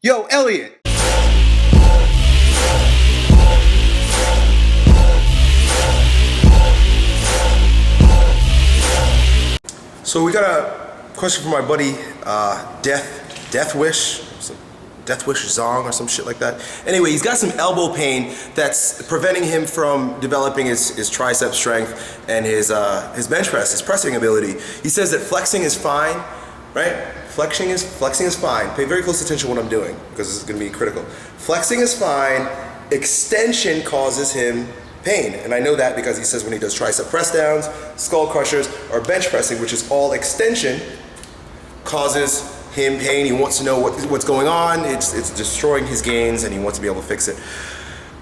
Yo, Elliot. So we got a question from our buddy, Death Wish Zong or some shit like that. Anyway, he's got some elbow pain that's preventing him from developing his tricep strength and his bench press, his pressing ability. He says that flexing is fine, right? Flexing is fine. Pay very close attention to what I'm doing because this is going to be critical. Flexing is fine. Extension causes him pain, and I know that because he says when he does tricep press downs, skull crushers, or bench pressing, which is all extension, causes him pain. He wants to know what's going on. It's destroying his gains, and he wants to be able to fix it.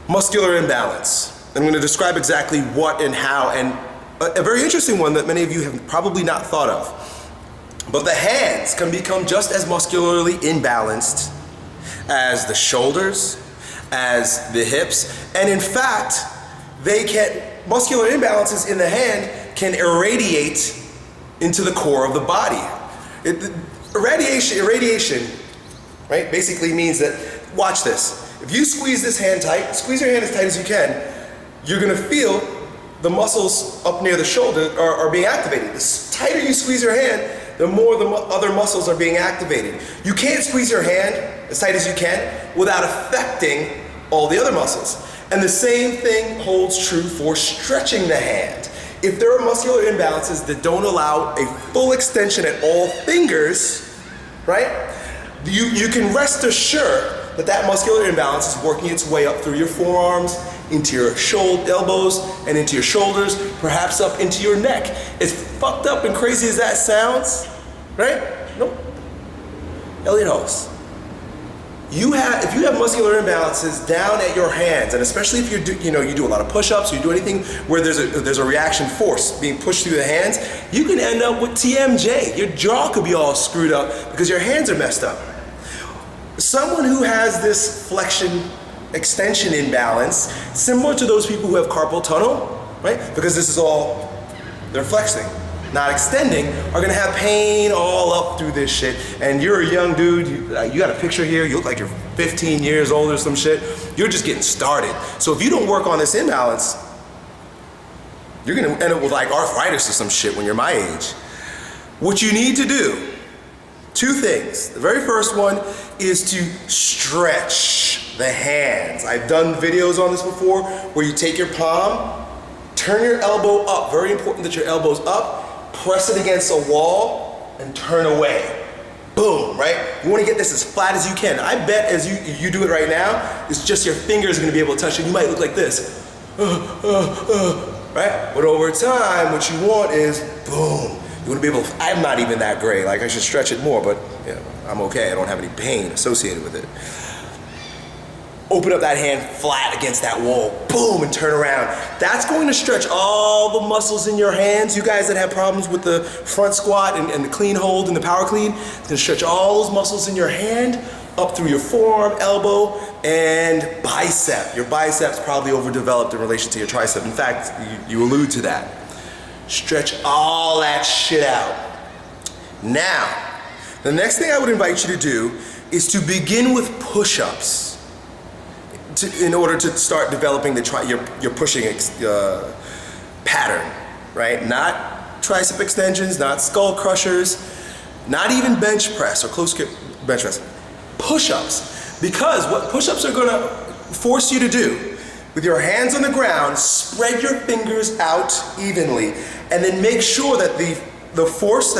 Muscular imbalance. I'm going to describe exactly what and how, and a very interesting one that many of you have probably not thought of. But the hands can become just as muscularly imbalanced as the shoulders, as the hips, and in fact, muscular imbalances in the hand can irradiate into the core of the body. Irradiation, right, basically means that, watch this, if you squeeze this hand tight, squeeze your hand as tight as you can, you're gonna feel the muscles up near the shoulder are being activated. The tighter you squeeze your hand, the more the other muscles are being activated. You can't squeeze your hand as tight as you can without affecting all the other muscles. And the same thing holds true for stretching the hand. If there are muscular imbalances that don't allow a full extension at all fingers, right? You can rest assured that muscular imbalance is working its way up through your forearms, into your elbows, and into your shoulders, perhaps up into your neck. As fucked up and crazy as that sounds, right? Nope. Elliott Hulse. If you have muscular imbalances down at your hands, and especially if you do a lot of push-ups, you do anything where there's a reaction force being pushed through the hands, you can end up with TMJ. Your jaw could be all screwed up because your hands are messed up. Someone who has this flexion extension imbalance, similar to those people who have carpal tunnel, right? Because this is all, they're flexing, not extending, are gonna have pain all up through this shit. And you're a young dude, you got a picture here, you look like you're 15 years old or some shit. You're just getting started. So if you don't work on this imbalance, you're gonna end up with like arthritis or some shit when you're my age. What you need to do, two things. The very first one is to stretch the hands. I've done videos on this before where you take your palm, turn your elbow up. Very important that your elbow's up, press it against a wall, and turn away. Boom, right? You want to get this as flat as you can. I bet as you do it right now, it's just your fingers are going to be able to touch it. You might look like this. Right? But over time, what you want is boom. You want to be able to, I'm not even that great. Like I should stretch it more, but yeah, I'm okay. I don't have any pain associated with it. Open up that hand flat against that wall, boom, and turn around. That's going to stretch all the muscles in your hands. You guys that have problems with the front squat and the clean hold and the power clean, it's gonna stretch all those muscles in your hand up through your forearm, elbow, and bicep. Your bicep's probably overdeveloped in relation to your tricep. In fact, you allude to that. Stretch all that shit out. Now, the next thing I would invite you to do is to begin with push-ups in order to start developing your pushing pattern, right? Not tricep extensions, not skull crushers, not even bench press or close grip bench press. Push-ups, because what push-ups are gonna force you to do, with your hands on the ground, spread your fingers out evenly, and then make sure that the force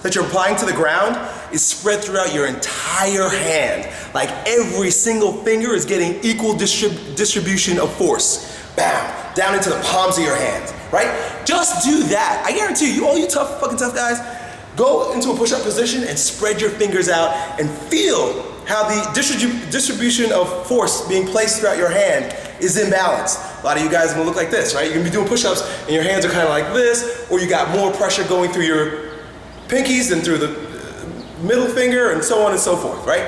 that you're applying to the ground is spread throughout your entire hand. Like every single finger is getting equal distribution of force. Bam, down into the palms of your hands, right? Just do that. I guarantee you, all you fucking tough guys, go into a push-up position and spread your fingers out and feel how the distribution of force being placed throughout your hand is imbalanced. A lot of you guys are gonna look like this, right? You're gonna be doing push-ups and your hands are kind of like this, or you got more pressure going through your pinkies than through the middle finger, and so on and so forth, right?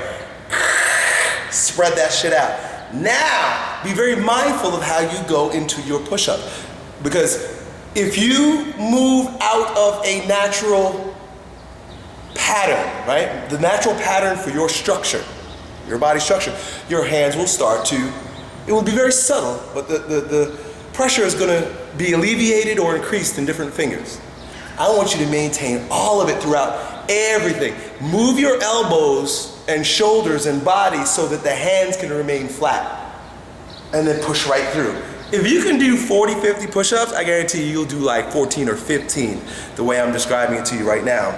Spread that shit out. Now, be very mindful of how you go into your push-up, because if you move out of a natural pattern, right? The natural pattern for your structure, your body structure, your hands will start to, it will be very subtle, but the pressure is gonna be alleviated or increased in different fingers. I want you to maintain all of it throughout everything. Move your elbows and shoulders and body so that the hands can remain flat. And then push right through. If you can do 40, 50 push-ups, I guarantee you you'll do like 14 or 15, the way I'm describing it to you right now.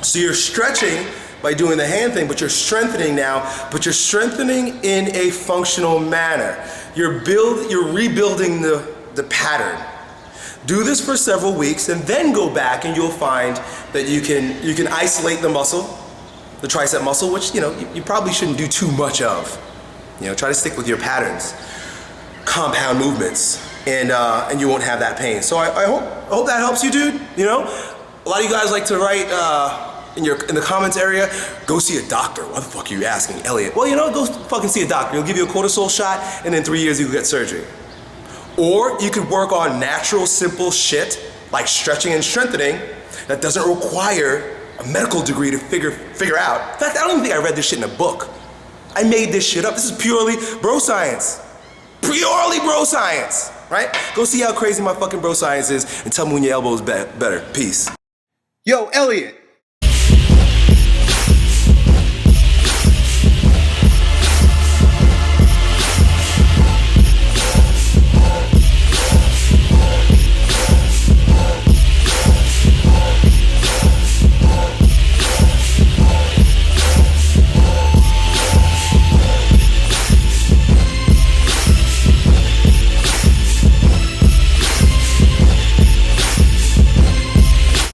So you're stretching by doing the hand thing, but you're strengthening now, but you're strengthening in a functional manner. You're rebuilding the pattern. Do this for several weeks and then go back and you'll find that you can isolate the muscle, the tricep muscle, which you probably shouldn't do too much of. Try to stick with your patterns, compound movements, and you won't have that pain. So I hope that helps you, dude. A lot of you guys like to write in the comments area, go see a doctor. Why the fuck are you asking, Elliot? Well, go fucking see a doctor. He'll give you a cortisol shot, and in 3 years you'll get surgery. Or you could work on natural, simple shit like stretching and strengthening that doesn't require a medical degree to figure out. In fact, I don't even think I read this shit in a book. I made this shit up. This is purely bro science. Purely bro science, right? Go see how crazy my fucking bro science is and tell me when your elbow is better. Peace. Yo, Elliot.